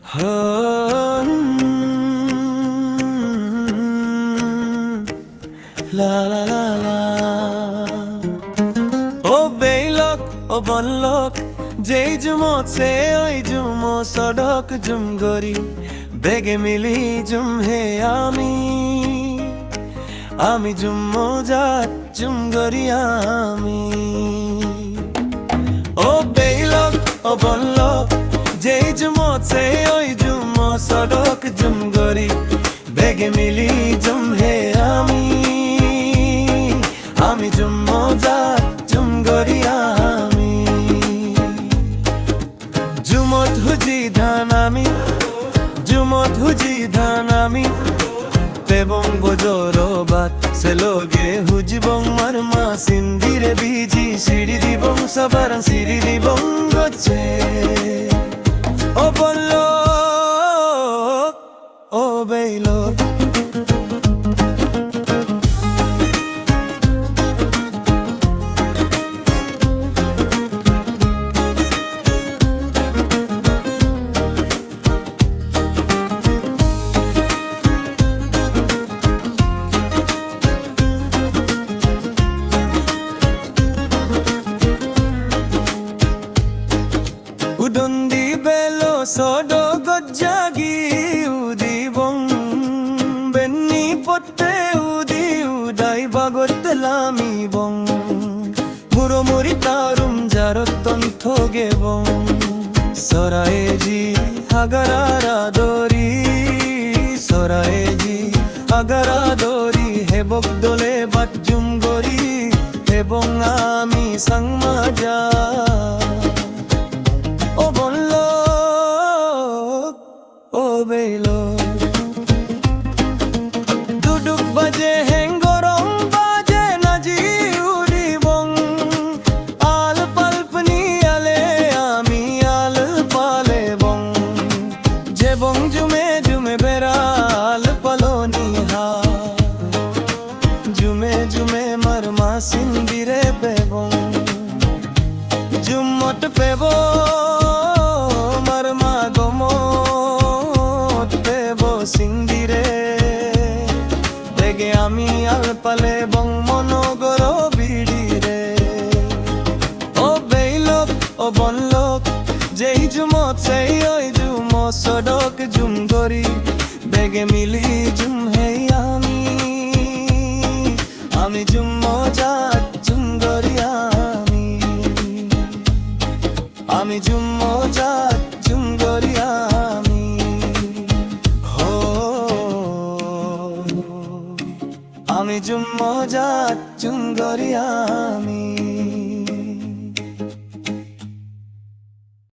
লা লা লা লা ও বেইলক ও বললক যেই জুমত সে ওই জুম সড়ক জুম গরি বেগে মিলি জুম হে আমি জুম মজাত জুম গরি ও বেইলক ও বললক যেই জুমত সে ওই জুম সড়ক জুম গরি বেগে মিলি জুম হে আমি জুম মজাত জুম গরি জুমত হুজি ধান আমি পেবং বজরবাত সেলোগে হুজবং মারমা সিন্দিরে বিজি সিঁড়ি দিবং সবার সিঁড়ি দিবং গচ্ছে ও বলল ও বেইলো উদন্দি বেলো সডো গজ্জাগি উদিবং বেন্নি পট্টে উদাই বাগতলামি বং মুরমুরি তারুম জারতন থগেবং সরায়েজি আগারারা দরি হেবক দোলে বাজুম গরি এবং আমি সাংমাজা ও বলল ও বেইলো দুডুক বাজে হেঙ্গরং বাজে নাজি উড়িবং আল পালপনি আলে আমি আল পালে বং যে বং জুমে জুমে বেড়াল পালনি হা জুমে জুমে মারমা সিন্দিরে পেবং জুমট পেব মারমা গমত পেব সিন্দিরে বেগে আমি আল পালে বং মনগর বিড়িরে ও বেইলক ও বনলক যেই জুমত সেই ওই জুম সড়ক জুম গরি বেগে মিলি জুম হে আমি জুম মজাত জুম গরি আমি জুম মজাত জুম গরি আমি জুম মজাত জুম গরি